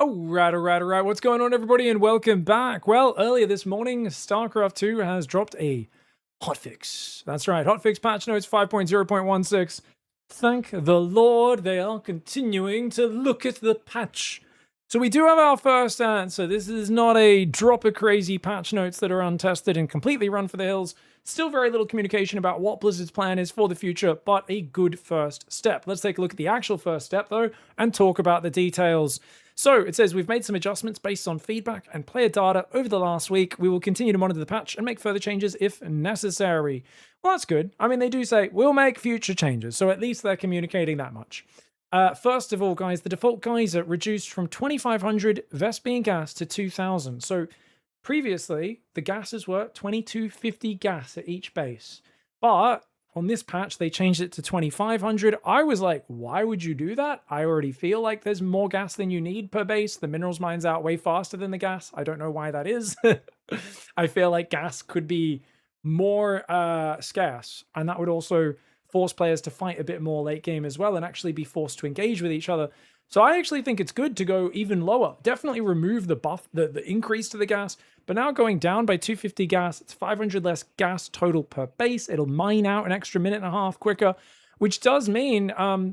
Alright. What's going on, everybody, and welcome back. Well, earlier this morning, StarCraft 2 has dropped a hotfix. That's right, hotfix patch notes 5.0.16. Thank the Lord they are continuing to look at the patch. So we do have our first answer. This is not a drop of crazy patch notes that are untested and completely run for the hills. Still very little communication about what Blizzard's plan is for the future, but a good first step. Let's take a look at the actual first step, though, and talk about the details. So it says we've made some adjustments based on feedback and player data over the last week. We will continue to monitor the patch and make further changes if necessary. Well, that's good. I mean, they do say we'll make future changes, so at least they're communicating that much. First of all, guys, the default geyser reduced from 2,500 Vespene gas to 2,000. So previously, the gases were 2,250 gas at each base. But on this patch, they changed it to 2,500. I was like, why would you do that? I already feel like there's more gas than you need per base. The minerals mines out way faster than the gas. I don't know why that is. I feel like gas could be more scarce, and that would also force players to fight a bit more late game as well and actually be forced to engage with each other. So I actually think it's good to go even lower. Definitely remove the buff, the increase to the gas, but now going down by 250 gas, it's 500 less gas total per base. It'll mine out an extra minute and a half quicker, which does mean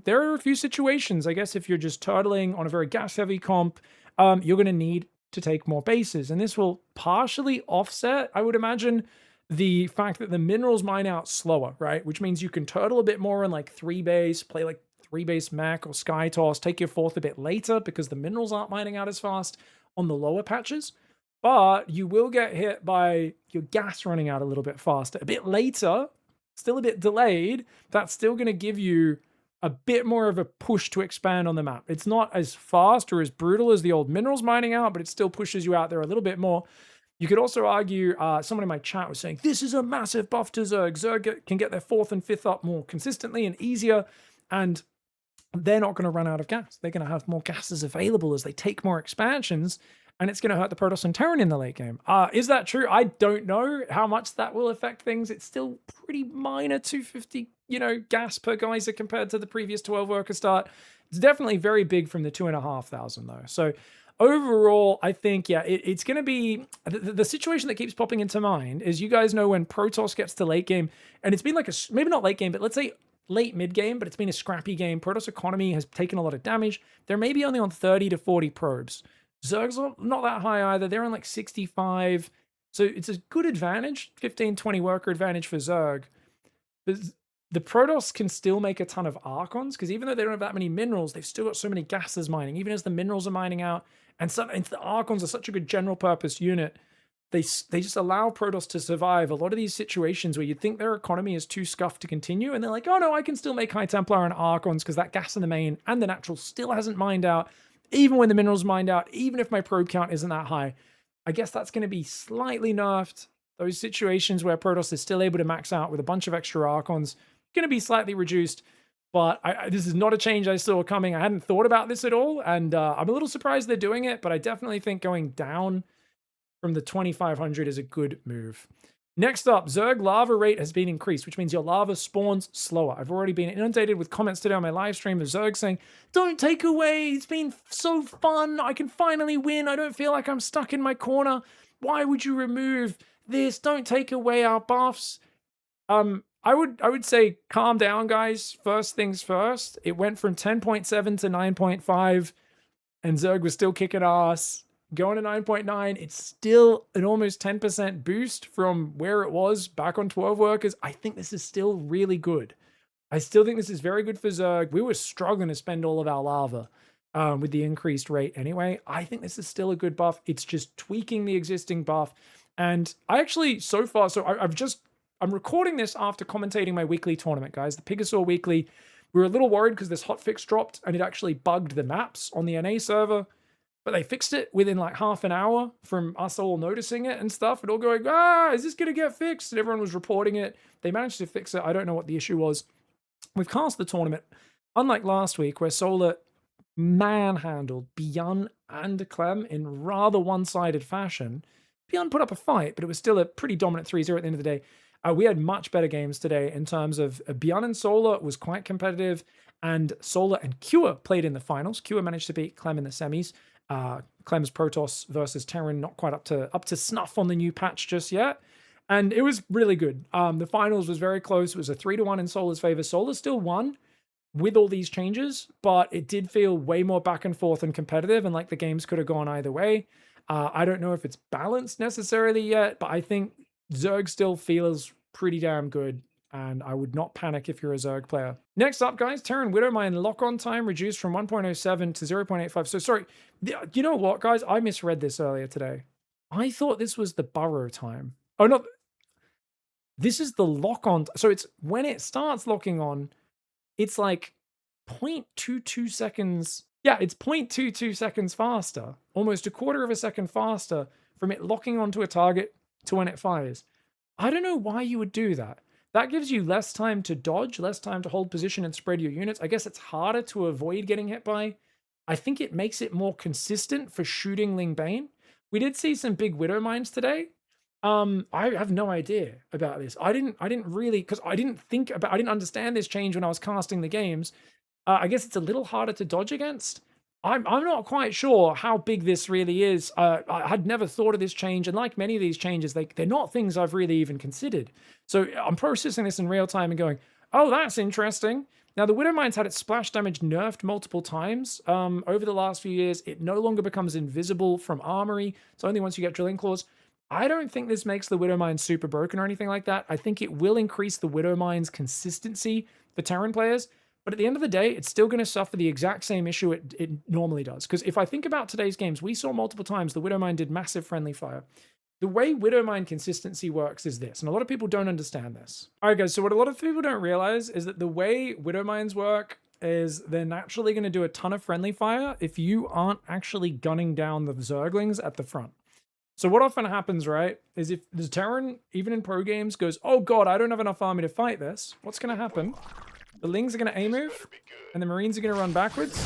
there are a few situations. I guess if you're just turtling on a very gas-heavy comp, you're going to need to take more bases, and this will partially offset, I would imagine, the fact that the minerals mine out slower, right? Which means you can turtle a bit more in like 3-base, play like 3-base mech or sky toss, take your fourth a bit later because the minerals aren't mining out as fast on the lower patches. But you will get hit by your gas running out a little bit faster. A bit later, still a bit delayed, that's still going to give you a bit more of a push to expand on the map. It's not as fast or as brutal as the old minerals mining out, but it still pushes you out there a little bit more. You could also argue, someone in my chat was saying, this is a massive buff to Zerg. Zerg can get their 4th and 5th up more consistently and easier, and they're not going to run out of gas. They're going to have more gases available as they take more expansions, and it's going to hurt the Protoss and Terran in the late game. Is that true? I don't know how much that will affect things. It's still pretty minor, 250, gas per geyser compared to the previous 12 worker start. It's definitely very big from the 2,500 though. So overall, I think, yeah, it's going to be the situation that keeps popping into mind is, you guys know, when Protoss gets to late game, and it's been like maybe not late game, but let's say late mid game, but it's been a scrappy game. Protoss economy has taken a lot of damage. They're maybe only on 30 to 40 probes. Zerg's not that high either. They're on like 65. So it's a good advantage, 15, 20 worker advantage for Zerg. But the Protoss can still make a ton of Archons, because even though they don't have that many minerals, they've still got so many gases mining, even as the minerals are mining out. And the Archons are such a good general purpose unit. They just allow Protoss to survive a lot of these situations where you'd think their economy is too scuffed to continue, and they're like, oh no, I can still make High Templar and Archons because that gas in the main and the natural still hasn't mined out, even when the minerals mined out, even if my probe count isn't that high. I guess that's going to be slightly nerfed. Those situations where Protoss is still able to max out with a bunch of extra Archons, going to be slightly reduced. But this is not a change I saw coming. I hadn't thought about this at all, and I'm a little surprised they're doing it, but I definitely think going down from the 2,500 is a good move. Next up, Zerg lava rate has been increased, which means your lava spawns slower. I've already been inundated with comments today on my live stream of Zerg saying, don't take away, it's been so fun, I can finally win, I don't feel like I'm stuck in my corner. Why would you remove this? Don't take away our buffs. I would say calm down, guys. First things first. It went from 10.7 to 9.5, and Zerg was still kicking ass. Going to 9.9, it's still an almost 10% boost from where it was back on 12 workers. I think this is still really good. I still think this is very good for Zerg. We were struggling to spend all of our lava with the increased rate anyway. I think this is still a good buff. It's just tweaking the existing buff. And I actually, so far, I'm recording this after commentating my weekly tournament, guys. The Pigstarcraft weekly. We were a little worried because this hotfix dropped and it actually bugged the maps on the NA server. But they fixed it within like half an hour from us all noticing it and stuff, and all going, is this going to get fixed? And everyone was reporting it. They managed to fix it. I don't know what the issue was. We've cast the tournament. Unlike last week, where Solar manhandled Beyond and Clem in rather one-sided fashion. Beyond put up a fight, but it was still a pretty dominant 3-0 at the end of the day. We had much better games today in terms of Beyond and Solar was quite competitive, and Solar and Cure played in the finals. Cure managed to beat Clem in the semis. Clem's Protoss versus Terran, not quite up to snuff on the new patch just yet. And it was really good. The finals was very close. It was a 3-1 in Solar's favor. Solar still won with all these changes, but it did feel way more back and forth and competitive, and like the games could have gone either way. I don't know if it's balanced necessarily yet, but I think Zerg still feels pretty damn good, and I would not panic if you're a Zerg player. Next up, guys, Terran Widowmine lock-on time reduced from 1.07 to 0.85. So sorry, you know what, guys? I misread this earlier today. I thought this was the burrow time. Oh, no. This is the lock-on. So it's when it starts locking on, it's like 0.22 seconds. Yeah, it's 0.22 seconds faster, almost a quarter of a second faster from it locking onto a target to when it fires. I don't know why you would do that. That gives you less time to dodge, less time to hold position and spread your units. I guess it's harder to avoid getting hit by. I think it makes it more consistent for shooting Ling Bane. We did see some big Widow mines today. I have no idea about this. I didn't really, because I didn't understand this change when I was casting the games. I guess it's a little harder to dodge against. I'm not quite sure how big this really is. I had never thought of this change, and like many of these changes, they're not things I've really even considered. So I'm processing this in real time and going, oh, that's interesting. Now, the Widow Mine's had its splash damage nerfed multiple times over the last few years. It no longer becomes invisible from Armory. It's only once you get Drilling Claws. I don't think this makes the Widow Mine super broken or anything like that. I think it will increase the Widow Mine's consistency for Terran players. But at the end of the day, it's still going to suffer the exact same issue it normally does. Because if I think about today's games, we saw multiple times the Widow Mine did massive friendly fire. The way Widow Mine consistency works is this, and a lot of people don't understand this. All right, guys, so what a lot of people don't realize is that the way Widow Mines work is they're naturally going to do a ton of friendly fire if you aren't actually gunning down the Zerglings at the front. So what often happens, right, is if the Terran, even in pro games, goes, oh god, I don't have enough army to fight this, what's going to happen? The Lings are going to A-move, and the Marines are going to run backwards,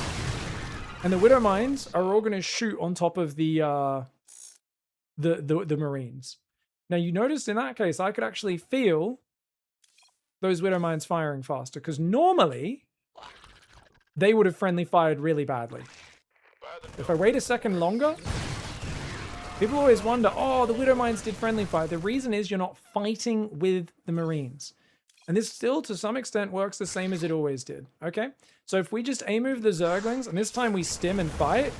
and the Widow Mines are all going to shoot on top of the Marines. Now, you noticed in that case, I could actually feel those Widow Mines firing faster, because normally, they would have friendly fired really badly. If I wait a second longer, people always wonder, oh, the Widow Mines did friendly fire. The reason is you're not fighting with the Marines. And this still, to some extent, works the same as it always did, okay? So if we just A-move the Zerglings, and this time we stim and fight,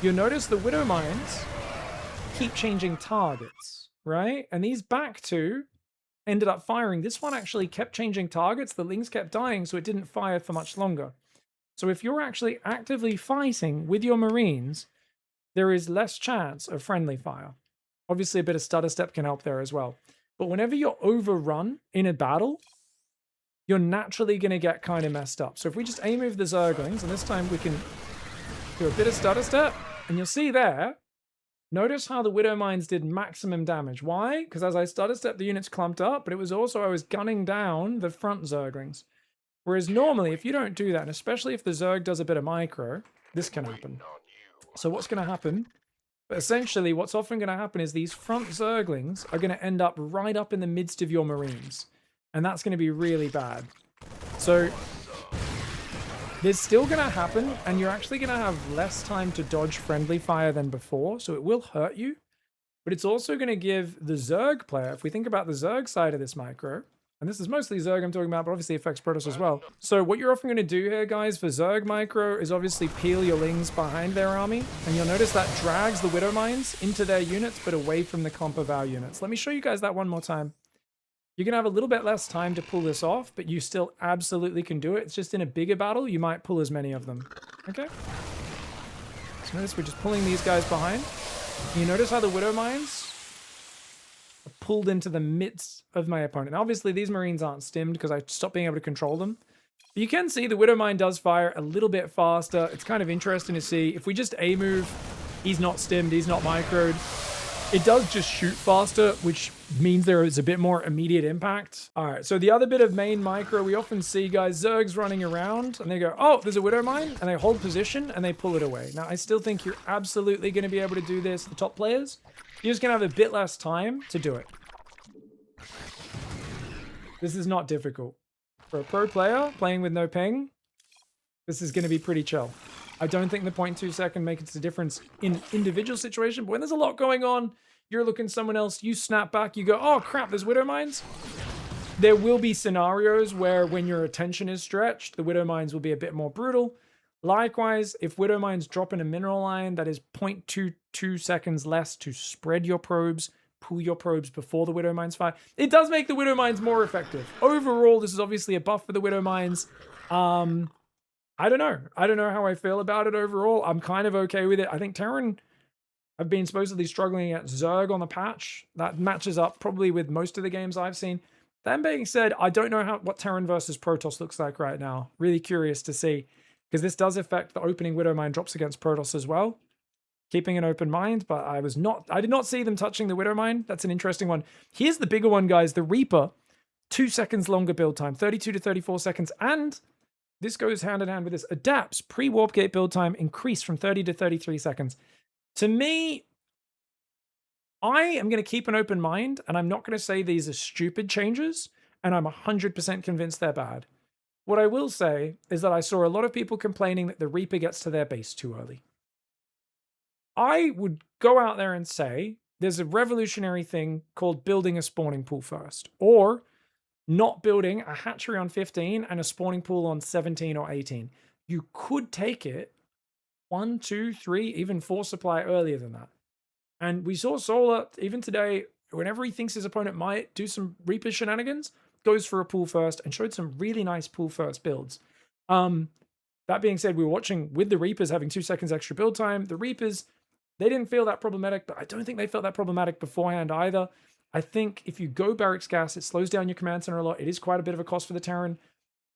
you'll notice the Widow Mines keep changing targets, right? And these back two ended up firing. This one actually kept changing targets. The Lings kept dying, so it didn't fire for much longer. So if you're actually actively fighting with your Marines, there is less chance of friendly fire. Obviously, a bit of stutter step can help there as well. But whenever you're overrun in a battle, you're naturally going to get kind of messed up. So if we just A-move the Zerglings, and this time we can do a bit of stutter step, and you'll see there, notice how the Widow Mines did maximum damage. Why? Because as I stutter step, the units clumped up, but it was also I was gunning down the front Zerglings. Whereas normally, if you don't do that, and especially if the Zerg does a bit of micro, this can happen. So what's going to happen? But essentially, what's often going to happen is these front Zerglings are going to end up right up in the midst of your Marines. And that's going to be really bad. So there's still going to happen, and you're actually going to have less time to dodge friendly fire than before, so it will hurt you. But it's also going to give the Zerg player, if we think about the Zerg side of this micro, and this is mostly Zerg I'm talking about, but obviously affects Protoss as well. So what you're often going to do here, guys, for Zerg micro is obviously peel your Lings behind their army. And you'll notice that drags the Widow Mines into their units, but away from the comp of our units. Let me show you guys that one more time. You're going to have a little bit less time to pull this off, but you still absolutely can do it. It's just in a bigger battle, you might pull as many of them. Okay? So notice we're just pulling these guys behind. You notice how the Widow Mines are pulled into the midst of my opponent. Now, obviously, these Marines aren't stimmed because I stopped being able to control them. But you can see the Widow Mine does fire a little bit faster. It's kind of interesting to see. If we just A-move, he's not stimmed, he's not microed. It does just shoot faster, which means there is a bit more immediate impact. All right, so the other bit of main micro, we often see guys, Zergs running around, and they go, oh, there's a Widow Mine, and they hold position, and they pull it away. Now, I still think you're absolutely going to be able to do this, the top players. You're just going to have a bit less time to do it. This is not difficult. For a pro player, playing with no ping, this is going to be pretty chill. I don't think the 0.2 second makes a difference in individual situation, but when there's a lot going on, you're looking someone else, you snap back, you go, oh crap, there's Widow Mines. There will be scenarios where when your attention is stretched, the Widow Mines will be a bit more brutal. Likewise, if Widow Mines drop in a mineral line that is 0.22 seconds less to spread your probes, pull your probes before the Widow Mines fire, it does make the Widow Mines more effective. Overall, this is obviously a buff for the Widow Mines. I don't know. I don't know how I feel about it overall. I'm kind of okay with it. I think Terran have been supposedly struggling at Zerg on the patch. That matches up probably with most of the games I've seen. That being said, I don't know what Terran versus Protoss looks like right now. Really curious to see, because this does affect the opening Widow Mine drops against Protoss as well. Keeping an open mind, but I did not see them touching the Widow Mine. That's an interesting one. Here's the bigger one, guys. The Reaper, 2 seconds longer build time, 32 to 34 seconds, and this goes hand in hand with this. Adapts pre-warp gate build time increased from 30 to 33 seconds. To me, I am going to keep an open mind, and I'm not going to say these are stupid changes, and I'm 100% convinced they're bad. What I will say is that I saw a lot of people complaining that the Reaper gets to their base too early. I would go out there and say there's a revolutionary thing called building a spawning pool first, or not building a hatchery on 15 and a spawning pool on 17 or 18. You could take it 1, 2, 3, even 4 supply earlier than that. And we saw Solar, even today, whenever he thinks his opponent might do some Reaper shenanigans, goes for a pool first and showed some really nice pool first builds. That being said, we were watching with the Reapers having 2 seconds extra build time. The Reapers, they didn't feel that problematic, but I don't think they felt that problematic beforehand either. I think if you go Barracks Gas, it slows down your command center a lot. It is quite a bit of a cost for the Terran.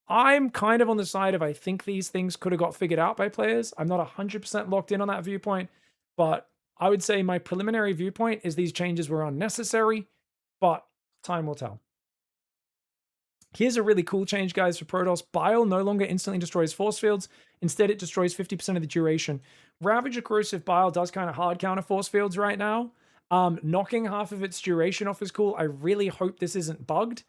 I'm kind of on the side of I think these things could have got figured out by players. I'm not 100% locked in on that viewpoint, but I would say my preliminary viewpoint is these changes were unnecessary, but time will tell. Here's a really cool change, guys, for Protoss. Bile no longer instantly destroys force fields. Instead, it destroys 50% of the duration. Ravager Corrosive Bile does kind of hard counter force fields right now. Knocking half of its duration off is cool. I really hope this isn't bugged.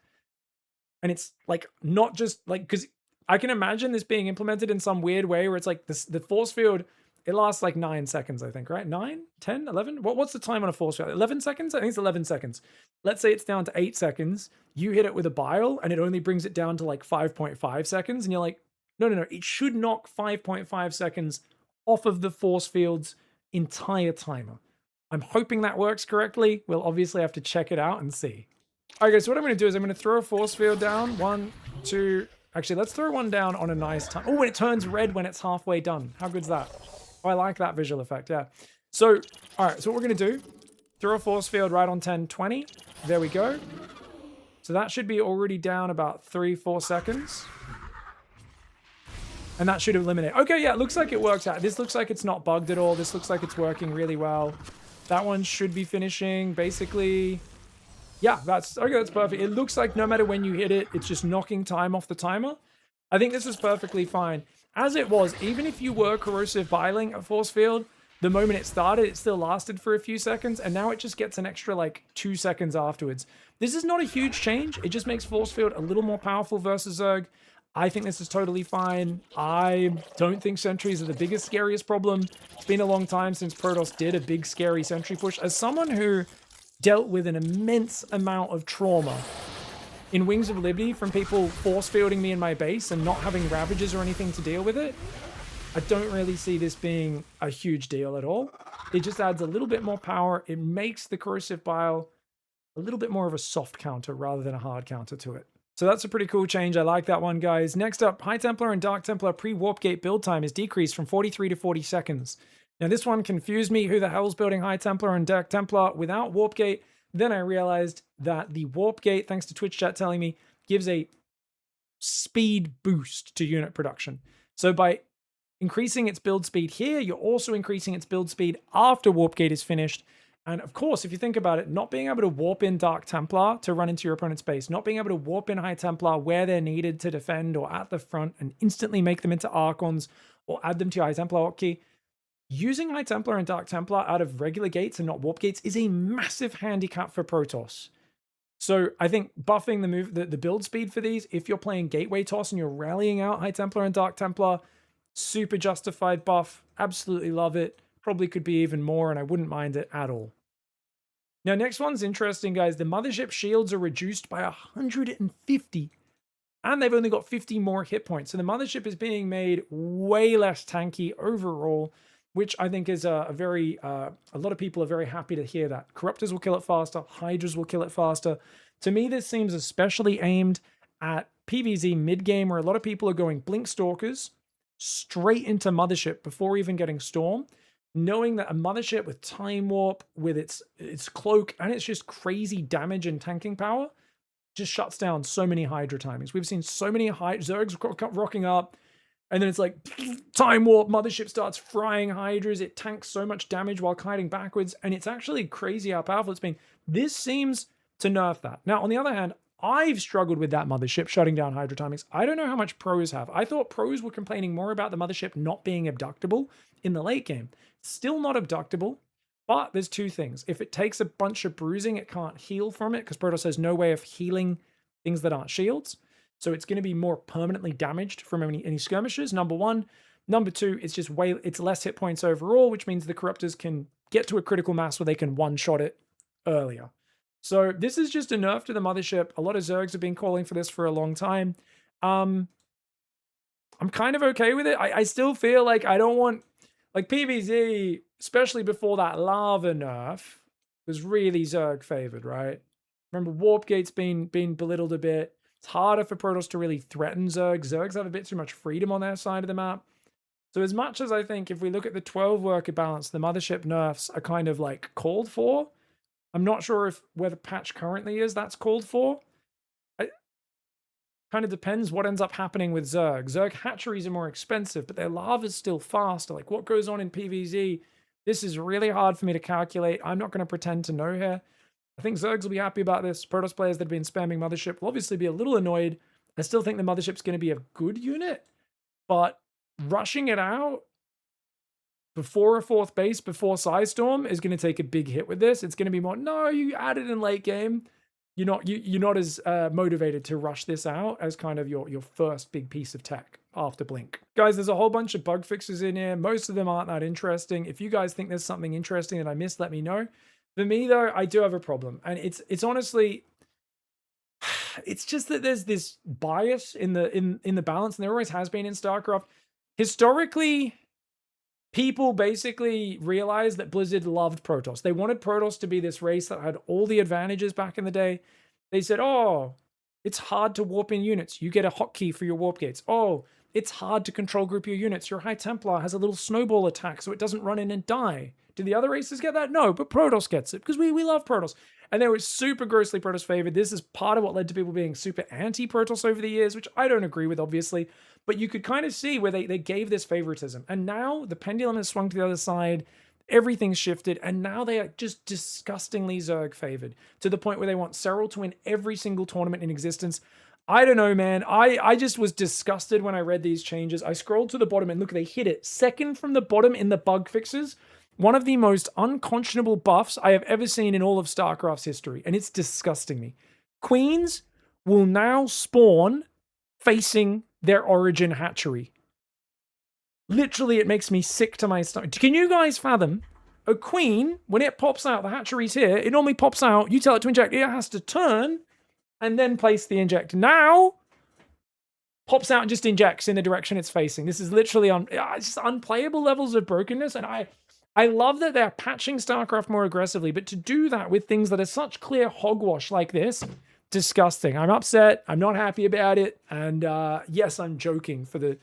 And it's like not just like, because I can imagine this being implemented in some weird way where it's like the force field, it lasts like 9 seconds, I think, right? 9, 10, 11? What's the time on a force field? 11 seconds? I think it's 11 seconds. Let's say it's down to 8 seconds. You hit it with a bile and it only brings it down to like 5.5 seconds. And you're like, no. It should knock 5.5 seconds off of the force field's entire timer. I'm hoping that works correctly. We'll obviously have to check it out and see. All right, guys, so what I'm going to do is I'm going to throw a force field down. 1, 2... Actually, let's throw one down on a nice time. Oh, and it turns red when it's halfway done. How good's that? Oh, I like that visual effect, yeah. So, all right, so what we're going to do, throw a force field right on 10, 20. There we go. So that should be already down about 3, 4 seconds. And that should eliminate. Okay, yeah, it looks like it works out. This looks like it's not bugged at all. This looks like it's working really well. That one should be finishing basically... Yeah, that's perfect. It looks like no matter when you hit it, it's just knocking time off the timer. I think this is perfectly fine. As it was, even if you were corrosive biling a force field, the moment it started, it still lasted for a few seconds, and now it just gets an extra, like, 2 seconds afterwards. This is not a huge change. It just makes force field a little more powerful versus Zerg. I think this is totally fine. I don't think sentries are the biggest, scariest problem. It's been a long time since Protoss did a big, scary sentry push. As someone who dealt with an immense amount of trauma in Wings of Liberty from people force fielding me in my base and not having Ravagers or anything to deal with it, I don't really see this being a huge deal at all. It just adds a little bit more power. It makes the Corrosive Bile a little bit more of a soft counter rather than a hard counter to it. So that's a pretty cool change. I like that one, guys. Next up, High Templar and Dark Templar pre-warp gate build time is decreased from 43 to 40 seconds. Now, this one confused me. Who the hell's building High Templar and Dark Templar without warp gate? Then I realized that the warp gate, thanks to Twitch chat telling me, gives a speed boost to unit production. So by increasing its build speed here, you're also increasing its build speed after warp gate is finished. And of course, if you think about it, not being able to warp in Dark Templar to run into your opponent's base, not being able to warp in High Templar where they're needed to defend or at the front and instantly make them into Archons or add them to your High Templar hotkey, using High Templar and Dark Templar out of regular gates and not warp gates is a massive handicap for Protoss. So I think buffing the build speed for these, if you're playing Gateway Toss and you're rallying out High Templar and Dark Templar, Super justified buff. Absolutely love it. Probably could be even more, and I wouldn't mind it at all. Now, next one's interesting, guys. The mothership shields are reduced by 150, and they've only got 50 more hit points. So the mothership is being made way less tanky overall, which I think is a lot of people are very happy to hear that. Corruptors will kill it faster. Hydras will kill it faster. To me, this seems especially aimed at PvZ mid-game, where a lot of people are going Blink Stalkers straight into mothership before even getting Storm, knowing that a mothership with Time Warp, with its cloak, and it's just crazy damage and tanking power, just shuts down so many Hydra timings. We've seen so many Zergs rocking up, and then it's like Time Warp, mothership starts frying Hydras, it tanks so much damage while kiting backwards, and it's actually crazy how powerful it's been. This seems to nerf that. Now, on the other hand, I've struggled with that mothership shutting down Hydra timings. I don't know how much pros have. I thought pros were complaining more about the mothership not being abductable in the late game. Still not abductable, but there's two things. If it takes a bunch of bruising, it can't heal from it because Protoss has no way of healing things that aren't shields. So it's going to be more permanently damaged from any skirmishes, number one. Number two, it's less hit points overall, which means the Corruptors can get to a critical mass where they can one-shot it earlier. So this is just a nerf to the mothership. A lot of Zergs have been calling for this for a long time. I'm kind of okay with it. I still feel like I don't want... Like PvZ, especially before that lava nerf, was really Zerg favored, right? Remember, Warp Gate's been belittled a bit. It's harder for Protoss to really threaten Zergs. Zergs have a bit too much freedom on their side of the map. So as much as I think if we look at the 12 worker balance, the mothership nerfs are kind of like called for. I'm not sure if where the patch currently is that's called for. It kind of depends what ends up happening with Zerg. Zerg hatcheries are more expensive, but their lava's still faster. Like what goes on in PvZ, this is really hard for me to calculate. I'm not going to pretend to know here. I think Zergs will be happy about this. Protoss players that have been spamming Mothership will obviously be a little annoyed. I still think the Mothership's going to be a good unit, but rushing it out before a fourth base, before Storm is going to take a big hit with this. It's going to be more, no, you add it in late game. You're not as motivated to rush this out as kind of your first big piece of tech after Blink. Guys, there's a whole bunch of bug fixes in here. Most of them aren't that interesting. If you guys think there's something interesting that I missed, let me know. For me, though, I do have a problem. And it's honestly... It's just that there's this bias in the balance, and there always has been in StarCraft. Historically, people basically realized that Blizzard loved Protoss. They wanted Protoss to be this race that had all the advantages back in the day. They said, oh, it's hard to warp in units. You get a hotkey for your warp gates. Oh, it's hard to control group your units. Your High Templar has a little snowball attack so it doesn't run in and die. Do the other races get that? No, but Protoss gets it because we love Protoss. And they were super grossly Protoss favored. This is part of what led to people being super anti-Protoss over the years, which I don't agree with, obviously. But you could kind of see where they gave this favoritism. And now the pendulum has swung to the other side. Everything's shifted. And now they are just disgustingly Zerg favored to the point where they want Serral to win every single tournament in existence. I don't know, man. I just was disgusted when I read these changes. I scrolled to the bottom and look, they hit it. Second from the bottom in the bug fixes. One of the most unconscionable buffs I have ever seen in all of StarCraft's history, and it's disgusting me. Queens will now spawn facing their origin hatchery. Literally, it makes me sick to my stomach. Can you guys fathom? A queen, when it pops out, the hatchery's here, it normally pops out, you tell it to inject, it has to turn and then place the inject. Now, pops out and just injects in the direction it's facing. This is literally it's just unplayable levels of brokenness, and I love that they're patching StarCraft more aggressively, but to do that with things that are such clear hogwash like this, disgusting. I'm upset. I'm not happy about it. And yes, I'm joking for the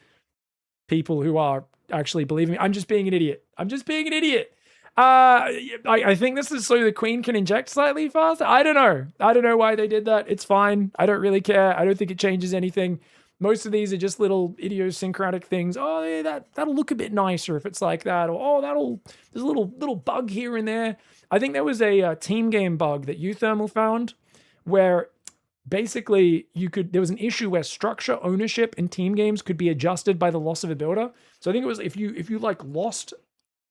people who are actually believing me. I'm just being an idiot. I'm just being an idiot. I think this is so the Queen can inject slightly faster. I don't know. I don't know why they did that. It's fine. I don't really care. I don't think it changes anything. Most of these are just little idiosyncratic things. Oh, yeah, that'll look a bit nicer if it's like that. Or, oh, there's a little bug here and there. I think there was a team game bug that Uthermal found where basically there was an issue where structure ownership in team games could be adjusted by the loss of a builder. So I think it was if you like lost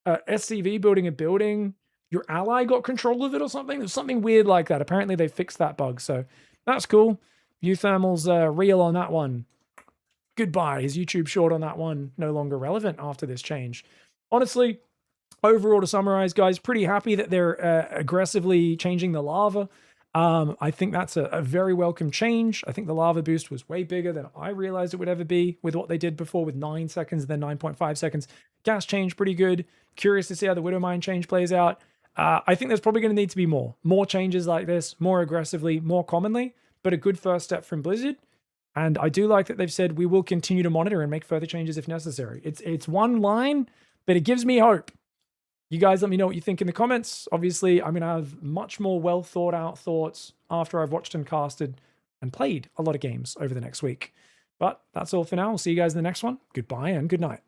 SCV building a building, your ally got control of it or something. There's something weird like that. Apparently they fixed that bug. So that's cool. Uthermal's real on that one. goodbye. His YouTube short on that one, no longer relevant after this change. Honestly, overall, to summarize, guys, pretty happy that they're aggressively changing the lava. I think that's a very welcome change. I think the lava boost was way bigger than I realized it would ever be with what they did before with 9 seconds and then 9.5 seconds. Gas change, pretty good. Curious to see how the Widow Mine change plays out. I think there's probably going to need to be more changes like this, more aggressively, more commonly, but a good first step from Blizzard. And I do like that they've said we will continue to monitor and make further changes if necessary. It's one line, but it gives me hope. You guys let me know what you think in the comments. Obviously, I'm going to have much more well thought out thoughts after I've watched and casted and played a lot of games over the next week. But that's all for now. I'll see you guys in the next one. Goodbye and good night.